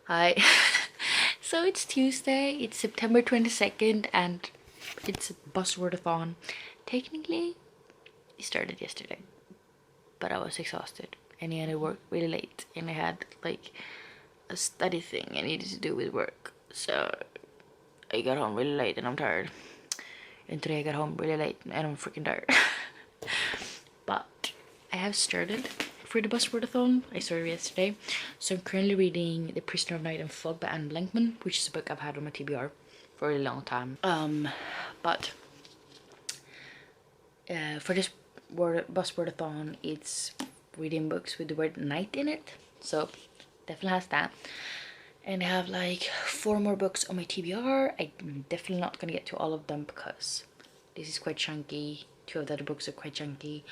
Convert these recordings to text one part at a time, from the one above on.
Hi. So it's Tuesday, it's September 22nd, and it's a Buzzwordathon. Technically, it started yesterday, but I was exhausted and I had to work really late, and I had like a study thing I needed to do with work. So I got home really late and I'm tired. And today I got home really late and I'm freaking tired. But I have started for the Buzzwordathon. I started yesterday. So I'm currently reading The Prisoner of Night and Fog by Anne Blankman, which is a book I've had on my TBR for a really long time. But for this Buzzwordathon, it's reading books with the word night in it. So definitely has that. And I have like 4 more books on my TBR. I'm definitely not gonna get to all of them because this is quite chunky. 2 of the other books are quite chunky.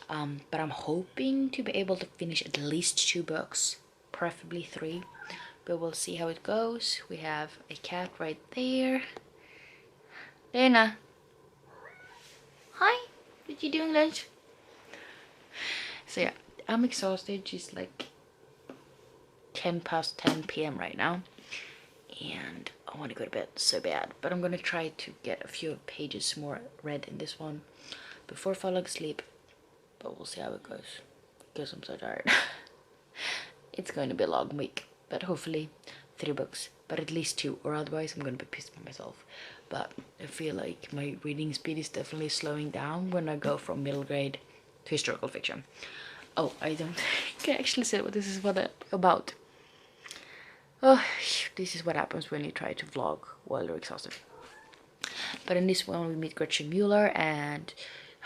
But I'm hoping to be able to finish at least 2 books, preferably 3. But we'll see how it goes. We have a cat right there. Lena. Hi. What you doing, lunch? So yeah, I'm exhausted. She's like 10 past 10 p.m. right now. And I want to go to bed so bad. But I'm gonna try to get a few pages more read in this one before falling asleep. But we'll see how it goes because I'm so tired. It's going to be a long week, but hopefully 3 books, but at least 2, or otherwise I'm going to be pissed by myself. But I feel like my reading speed is definitely slowing down when I go from middle grade to historical fiction. Oh, I don't think I actually said what this is about. Oh, this is what happens when you try to vlog while you're exhausted. But in this one we meet Gretchen Mueller, and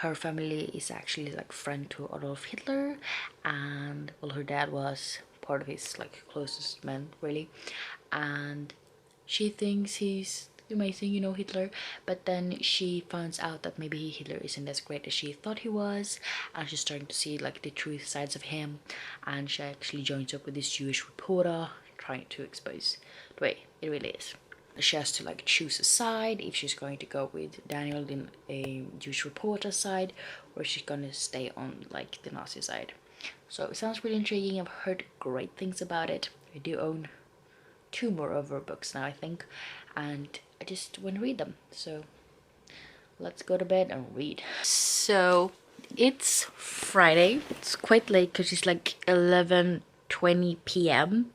her family is actually like friend to Adolf Hitler, and well, her dad was part of his like closest men really, and she thinks he's amazing, you know, Hitler, but then she finds out that maybe Hitler isn't as great as she thought he was, and she's starting to see like the true sides of him, and she actually joins up with this Jewish reporter trying to expose the way it really is. She has to like choose a side, if she's going to go with Daniel, in a Jewish reporter side, or she's gonna stay on like the Nazi side. So it sounds really intriguing. I've heard great things about it. I do own 2 more of her books now, I think, and I just want to read them. So let's go to bed and read. So it's Friday. It's quite late because it's like 11:20 p.m.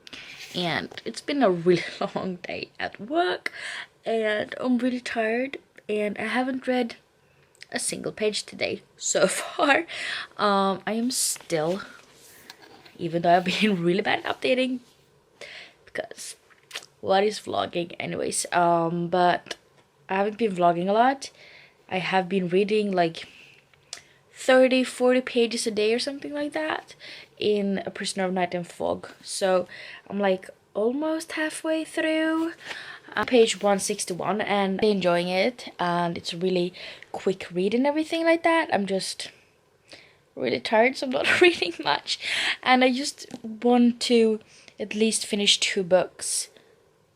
and it's been a really long day at work, and I'm really tired, and I haven't read a single page today so far. I am still, even though I've been really bad at updating, because what is vlogging anyways, but I haven't been vlogging a lot. I have been reading like 30-40 pages a day or something like that in A Prisoner of Night and Fog. So I'm like almost halfway through page 161 and I'm enjoying it, and it's a really quick read and everything like that. I'm just really tired, so I'm not reading much, and I just want to at least finish 2 books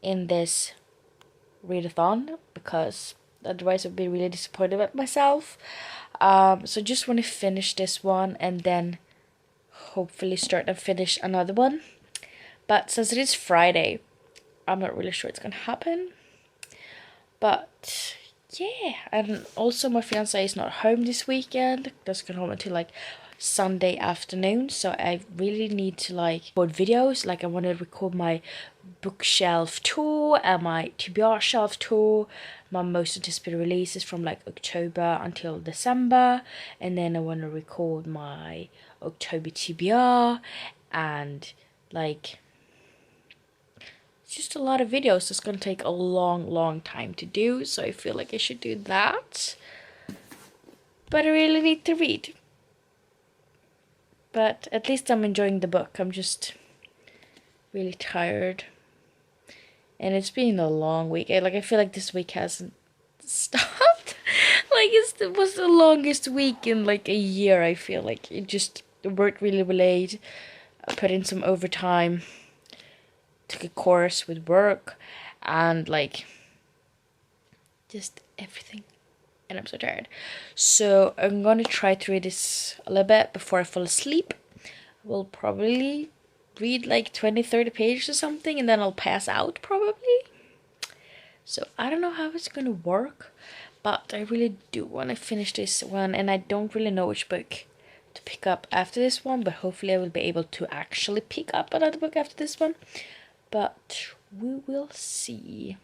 in this readathon, because otherwise I'd be really disappointed with myself. So just want to finish this one and then hopefully start and finish another one. But since it is Friday, I'm not really sure it's gonna happen. But yeah, and also my fiance is not home this weekend. Doesn't get home until like Sunday afternoon, so I really need to like record videos. Like I want to record my bookshelf tour and my TBR shelf tour, my most anticipated releases from like October until December, and then I want to record my October TBR, and like it's just a lot of videos. It's gonna take a long time to do, so I feel like I should do that, but I really need to read. But at least I'm enjoying the book. I'm just really tired. And it's been a long week. I feel like this week hasn't stopped. Like it was the longest week in like a year, I feel like. It just worked really late. I put in some overtime. Took a course with work. And like just everything. And I'm so tired. So I'm gonna try to read this a little bit before I fall asleep. I will probably read like 20-30 pages or something, and then I'll pass out probably. So I don't know how it's gonna work, but I really do want to finish this one, and I don't really know which book to pick up after this one, but hopefully I will be able to actually pick up another book after this one. But we will see.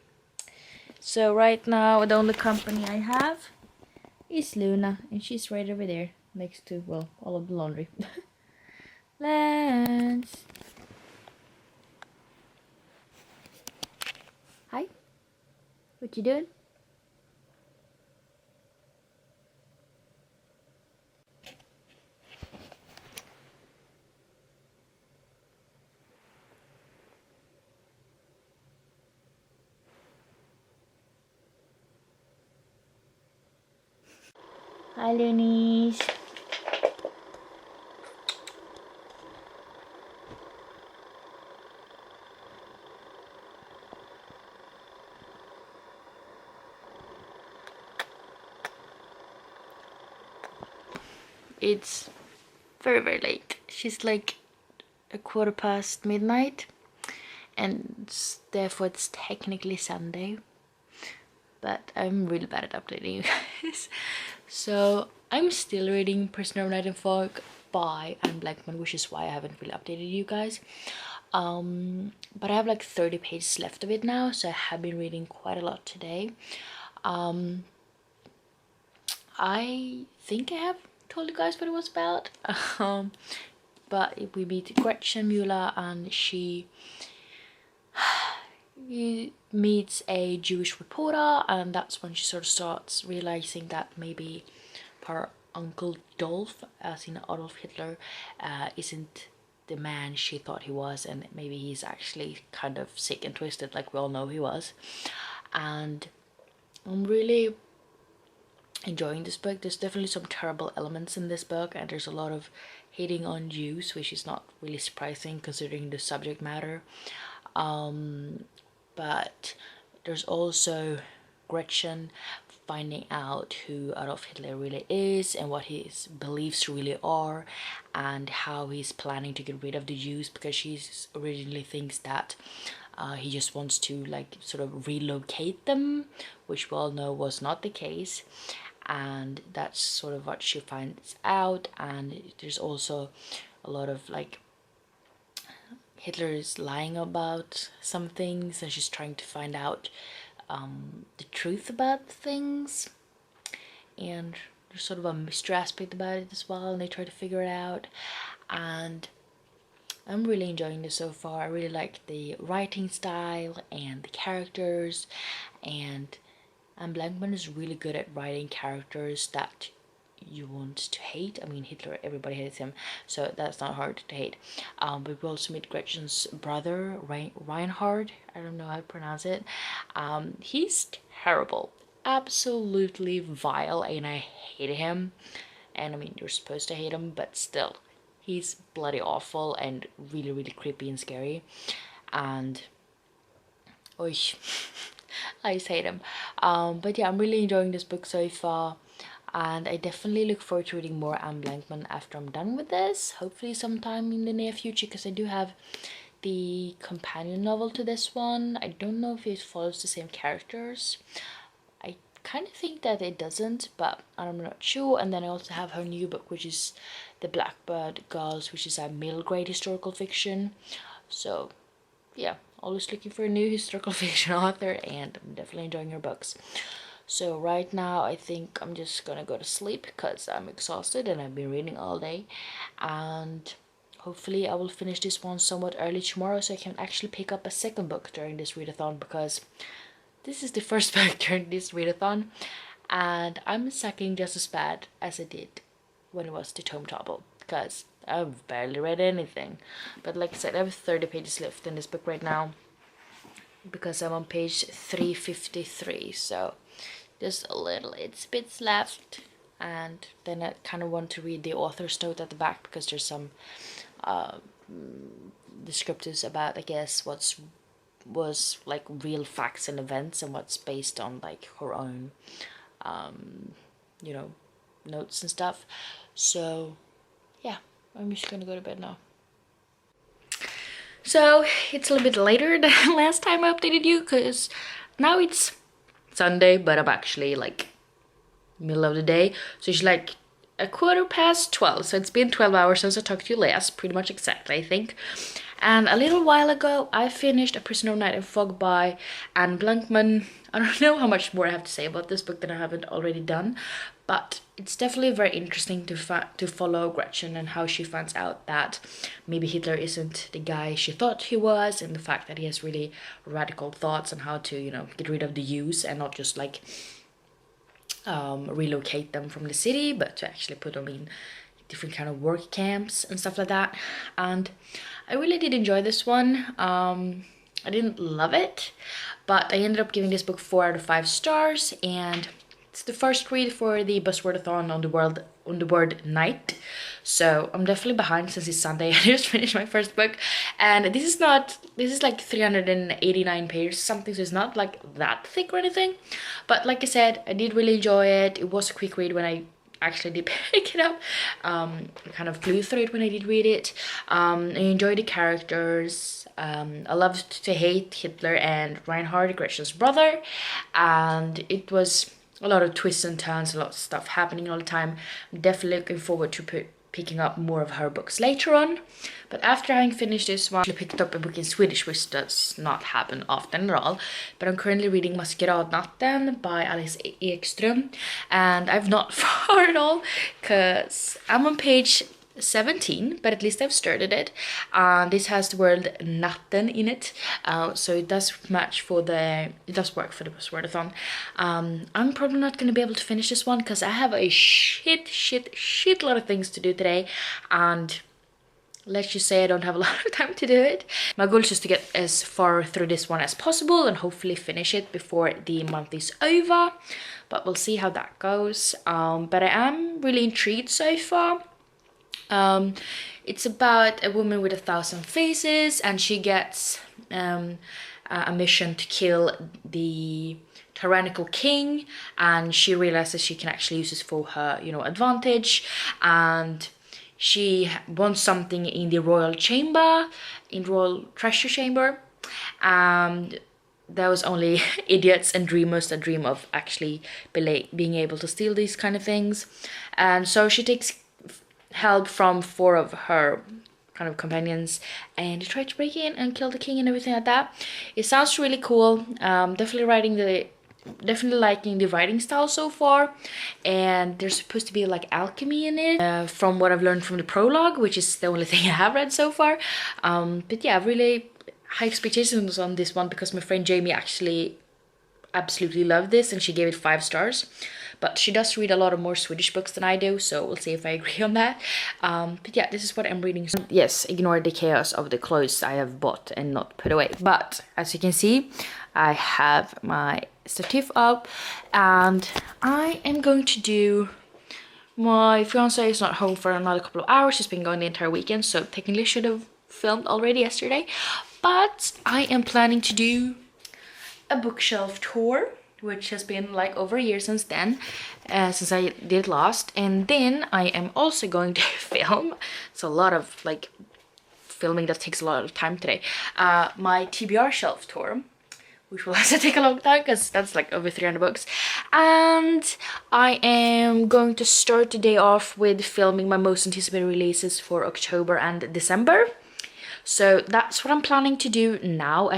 So right now the only company I have is Luna, and she's right over there next to, well, all of the laundry. Lance. Hi. What you doing? Hi, Loonies. It's very, very late. She's like a midnight, and therefore it's technically Sunday. But I'm really bad at updating you guys. So I'm still reading Prisoner of Night and Fog by Anne Blackman, which is why I haven't really updated you guys. But I have like 30 pages left of it now, so I have been reading quite a lot today. I think I have told you guys what it was about. But we meet Gretchen Müller, and she meets a Jewish reporter, and that's when she sort of starts realizing that maybe her uncle Dolph, as in Adolf Hitler, isn't the man she thought he was, and maybe he's actually kind of sick and twisted like we all know he was. And I'm really enjoying this book. There's definitely some terrible elements in this book, and there's a lot of hating on Jews, which is not really surprising considering the subject matter. But there's also Gretchen finding out who Adolf Hitler really is and what his beliefs really are, and how he's planning to get rid of the Jews, because she originally thinks that he just wants to like sort of relocate them, which we all know was not the case. And that's sort of what she finds out. And there's also a lot of like Hitler is lying about some things, and she's trying to find out the truth about things. And there's sort of a mystery aspect about it as well, and they try to figure it out. And I'm really enjoying this so far. I really like the writing style and the characters, and Blankman is really good at writing characters that you want to hate. I mean, Hitler, everybody hates him, so that's not hard to hate. But we also meet Gretchen's brother, Reinhard. I don't know how to pronounce it. He's terrible, absolutely vile, and I hate him. And I mean, you're supposed to hate him, but still, he's bloody awful and really, really creepy and scary. And oish, I just hate him. But yeah, I'm really enjoying this book so far, and I definitely look forward to reading more Anne Blankman after I'm done with this, hopefully sometime in the near future, because I do have the companion novel to this one. I don't know if it follows the same characters. I kind of think that it doesn't, but I'm not sure. And then I also have her new book, which is The Blackbird Girls, which is a middle grade historical fiction. So yeah, always looking for a new historical fiction author, and I'm definitely enjoying her books. So right now I think I'm just gonna go to sleep because I'm exhausted and I've been reading all day, and hopefully I will finish this one somewhat early tomorrow so I can actually pick up a second book during this readathon, because this is the first book during this readathon and I'm sucking just as bad as I did when it was the Tome Topple, because I've barely read anything. But like I said, I have 30 pages left in this book right now because I'm on page 353, so just a little it's bits left. And then I kind of want to read the author's note at the back, because there's some descriptives about, I guess, was like real facts and events, and what's based on like her own you know, notes and stuff. So yeah, I'm just gonna go to bed now. So it's a little bit later than last time I updated you, because now it's Sunday, but I'm actually like middle of the day. So it's like a 12:15. So it's been 12 hours since I talked to you last, pretty much exactly, I think. And a little while ago, I finished A Prisoner of Night and Fog by Anne Blankman. I don't know how much more I have to say about this book that I haven't already done, but it's definitely very interesting to follow Gretchen and how she finds out that maybe Hitler isn't the guy she thought he was, and the fact that he has really radical thoughts on how to, you know, get rid of the Jews and not just like relocate them from the city, but to actually put them in different kind of work camps and stuff like that. And I really did enjoy this one. I didn't love it, but I ended up giving this book 4 out of 5 stars, and it's the first read for the Buzzwordathon on the word night. So I'm definitely behind since it's Sunday. I just finished my first book, and this is like 389 pages something, so it's not like that thick or anything. But like I said, I did really enjoy it. It was a quick read when I actually did pick it up. I kind of flew through it when I did read it. I enjoyed the characters. I loved to hate Hitler and Reinhard, Gretchen's brother, and it was a lot of twists and turns, a lot of stuff happening all the time. I'm definitely looking forward to picking up more of her books later on. But after having finished this one, I picked up a book in Swedish, which does not happen often at all. But I'm currently reading Maskeradnatten by Alice Ekström, and I've not far at all, because I'm on page 17, but at least I've started it. This has the word natten in it, so it does work for the Buzzwordathon. I'm probably not going to be able to finish this one because I have a shit lot of things to do today, and let's just say I don't have a lot of time to do it. My goal is just to get as far through this one as possible and hopefully finish it before the month is over, but we'll see how that goes. But I am really intrigued so far. It's about a woman with 1,000 faces, and she gets a mission to kill the tyrannical king, and she realizes she can actually use this for her, you know, advantage, and she wants something in the royal chamber, in royal treasure chamber, and there was only idiots and dreamers that dream of actually being able to steal these kind of things. And so she takes help from 4 of her kind of companions, and they try to break in and kill the king and everything like that. It sounds really cool. Definitely liking the writing style so far, and there's supposed to be like alchemy in it, from what I've learned from the prologue, which is the only thing I have read so far. But yeah, really high expectations on this one because my friend Jamie actually absolutely loved this and she gave it 5 stars. But she does read a lot of more Swedish books than I do, so we'll see if I agree on that. But yeah, this is what I'm reading. Yes, ignore the chaos of the clothes I have bought and not put away. But as you can see, I have my stative up, and I am going to do... My fiance is not home for another couple of hours. She's been going the entire weekend, so technically should have filmed already yesterday. But I am planning to do a bookshelf tour, which has been like over a year since then, since I did last. And then I am also going to film, it's a lot of like filming that takes a lot of time today, my TBR shelf tour, which will also take a long time because that's like over 300 books. And I am going to start the day off with filming my most anticipated releases for October and December. So that's what I'm planning to do now.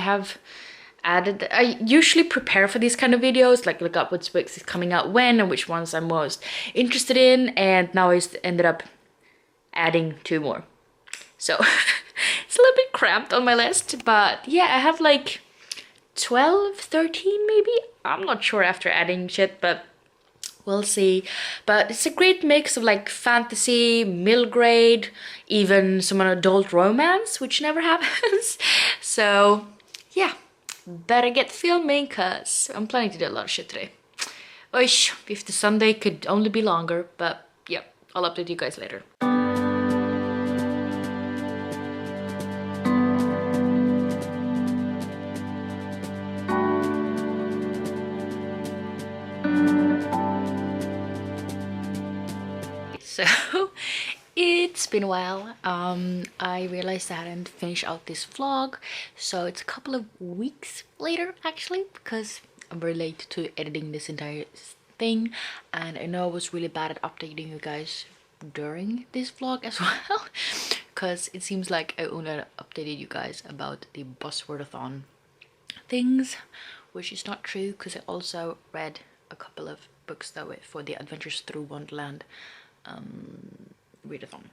I usually prepare for these kind of videos, like look up which books is coming out when and which ones I'm most interested in, and now I just ended up adding 2 more. So it's a little bit cramped on my list, but yeah, I have like 12, 13 maybe? I'm not sure after adding shit, but we'll see. But it's a great mix of like fantasy, middle grade, even some adult romance, which never happens. So yeah. Better get filming because I'm planning to do a lot of shit today. Oish, if the Sunday could only be longer, but yeah, I'll update you guys later. So it's been a while. I realized I hadn't finished out this vlog, so it's a couple of weeks later actually, because I'm very late to editing this entire thing, and I know I was really bad at updating you guys during this vlog as well, because it seems like I only updated you guys about the Buzzwordathon things, which is not true, because I also read a couple of books that were for the Adventures Through Wonderland readathon.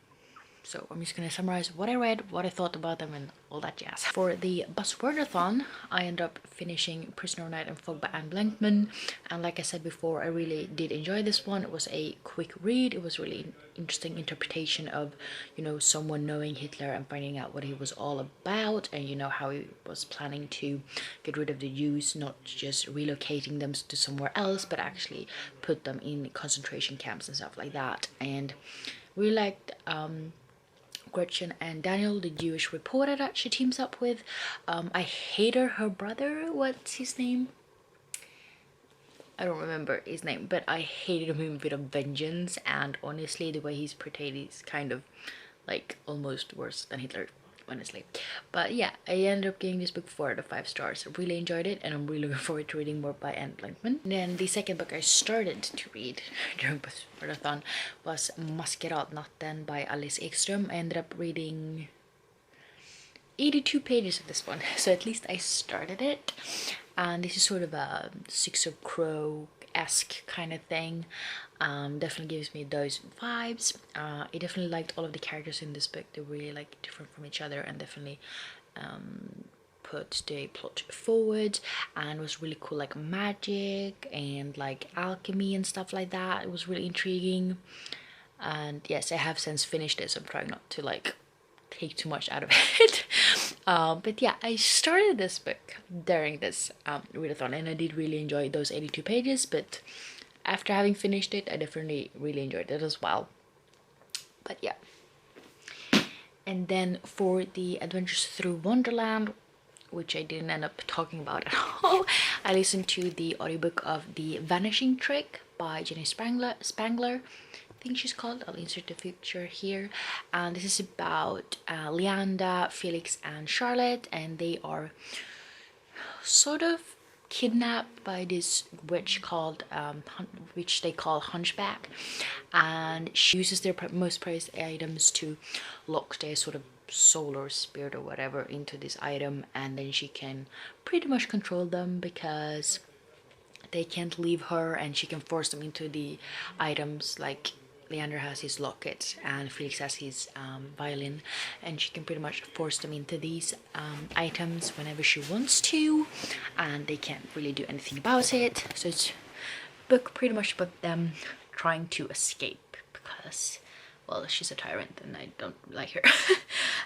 So I'm just gonna summarize what I read, what I thought about them, and all that jazz. For the Buzzwordathon, I ended up finishing Prisoner of Night and Fog by Anne Blankman, and like I said before, I really did enjoy this one. It was a quick read. It was really interesting interpretation of, you know, someone knowing Hitler and finding out what he was all about, and you know how he was planning to get rid of the Jews, not just relocating them to somewhere else, but actually put them in concentration camps and stuff like that. And we liked Gretchen and Daniel, the Jewish reporter that she teams up with. I hated her brother. What's his name? I don't remember his name, but I hated him with a vengeance, and honestly the way he's portrayed is kind of like almost worse than Hitler, honestly. But yeah, I ended up giving this book 4 out of 5 stars. I really enjoyed it, and I'm really looking forward to reading more by Anne Blankman. Then the second book I started to read during Buzzwordathon was Maskeradnatten by Alice Ekström. I ended up reading 82 pages of this one, so at least I started it. And this is sort of a Six of Crow-esque kind of thing. Definitely gives me those vibes. I definitely liked all of the characters in this book. They're really like different from each other, and definitely put the plot forward, and it was really cool, like magic and like alchemy and stuff like that. It was really intriguing. And yes, I have since finished it, so I'm trying not to like take too much out of it. But yeah, I started this book during this readathon, and I did really enjoy those 82 pages, but after having finished it, I definitely really enjoyed it as well. But yeah. And then for the Adventures Through Wonderland, which I didn't end up talking about at all, I listened to the audiobook of The Vanishing Trick by Jenny Spangler, I think she's called. I'll insert the picture here. And this is about Leanda, Felix, and Charlotte, and they are sort of kidnapped by this witch called which they call Hunchback, and she uses their most prized items to lock their sort of soul or spirit or whatever into this item, and then she can pretty much control them because they can't leave her, and she can force them into the items. Like Leander has his locket and Felix has his violin, and she can pretty much force them into these items whenever she wants to, and they can't really do anything about it. So it's a book pretty much about them trying to escape because, well, she's a tyrant and I don't like her.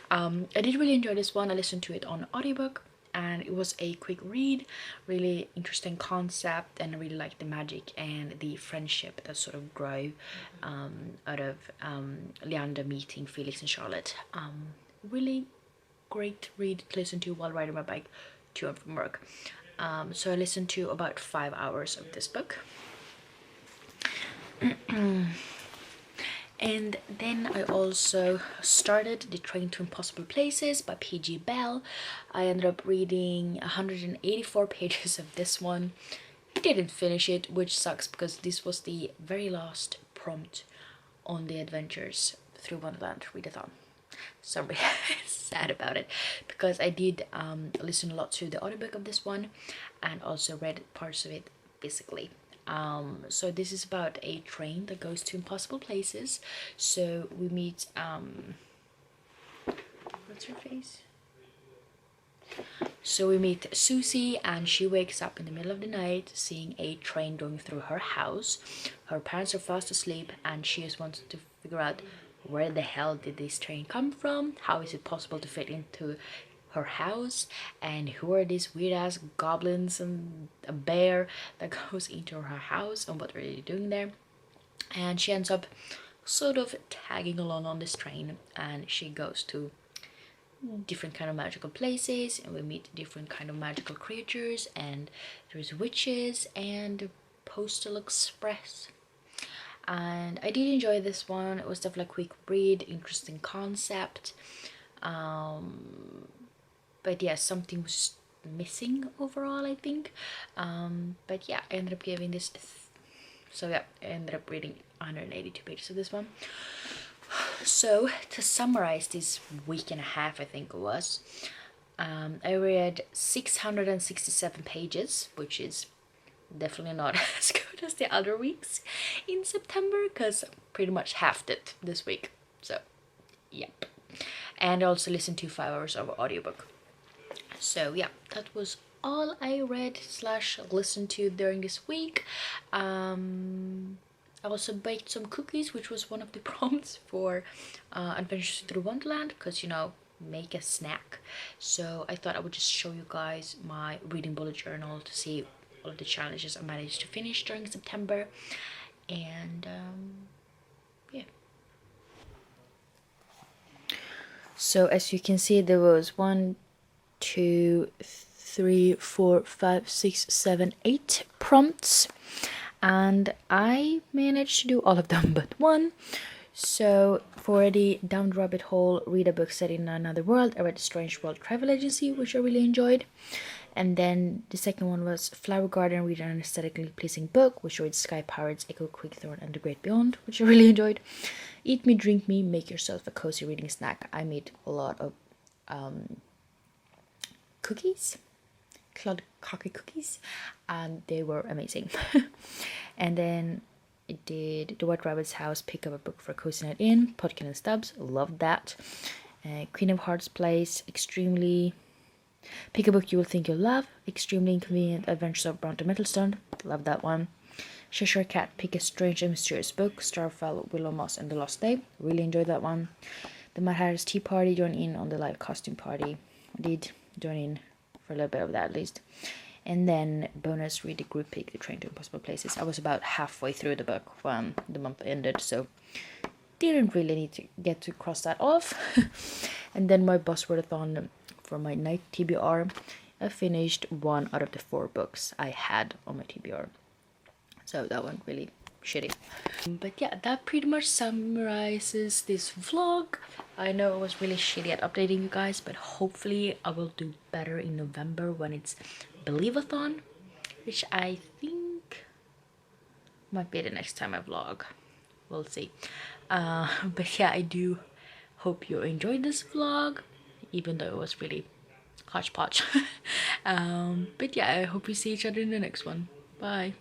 I did really enjoy this one. I listened to it on audiobook, and it was a quick read, really interesting concept, and I really liked the magic and the friendship that sort of grew out of Leander meeting Felix and Charlotte. Really great read to listen to while riding my bike to and from work. So I listened to about 5 hours of this book. And then I also started The Train to Impossible Places by P.G. Bell. I ended up reading 184 pages of this one. Didn't finish it, which sucks because this was the very last prompt on the Adventures Through Wonderland readathon. So I'm really sad about it because I did listen a lot to the audiobook of this one and also read parts of it physically. So this is about a train that goes to impossible places. So we meet what's her face? So we meet Susie, and she wakes up in the middle of the night seeing a train going through her house. Her parents are fast asleep, and she just wants to figure out where the hell did this train come from? How is it possible to fit into her house, and who are these weird ass goblins and a bear that goes into her house, and what are they doing there? And she ends up sort of tagging along on this train, and she goes to different kind of magical places, and we meet different kind of magical creatures, and there's witches and Postal Express. and I did enjoy this one. It was definitely a quick read, interesting concept, but yeah, something was missing overall, I think. But yeah, I ended up giving this so yeah, I ended up reading 182 pages of this one. So to summarize this week and a half, I think it was, I read 667 pages, which is definitely not as good as the other weeks in September, because pretty much halved it this week. So yep. And I also listened to 5 hours of audiobook. So yeah, that was all I read slash listened to during this week. I also baked some cookies, which was one of the prompts for Adventures Through Wonderland, because you know, make a snack. So I thought I would just show you guys my reading bullet journal to see all of the challenges I managed to finish during September. And yeah. So as you can see, there was 1, 2, 3, 4, 5, 6, 7, 8 prompts, and I managed to do all of them but one. So for the Down the Rabbit Hole, read a book set in another world, I read Strange World Travel Agency, which I really enjoyed. And then the second one was Flower Garden, read an aesthetically pleasing book, which I read Sky Pirates, Echo Quickthorn, and The Great Beyond, which I really enjoyed. Eat Me, Drink Me, Make Yourself a Cozy Reading Snack. I made a lot of cookies, cloud coffee cookies, and they were amazing. And then I did The White Rabbit's House, pick up a book for a cozy night in, Potkin and Stubbs, loved that. Queen of Hearts Place, extremely, pick a book you will think you'll love, Extremely Inconvenient Adventures of Bronte Middlestone, loved that one. Cheshire Cat, pick a strange and mysterious book, Starfell, Willow Moss, and The Lost Day, really enjoyed that one. The Mad Hatter's Tea Party, join in on the live costume party, I did join in for a little bit of that at least. And then bonus, read the group pick, The Train to Impossible Places. I was about halfway through the book when the month ended, so didn't really need to get to cross that off. And then my Buzzwordathon for my night TBR, I finished 1 out of the 4 books I had on my TBR. So that one really shitty. But yeah, that pretty much summarizes this vlog. I know it was really shitty at updating you guys, but hopefully I will do better in November when it's Believeathon, which I think might be the next time I vlog. We'll see. But yeah, I do hope you enjoyed this vlog, even though it was really hodgepodge. But yeah, I hope we see each other in the next one. Bye.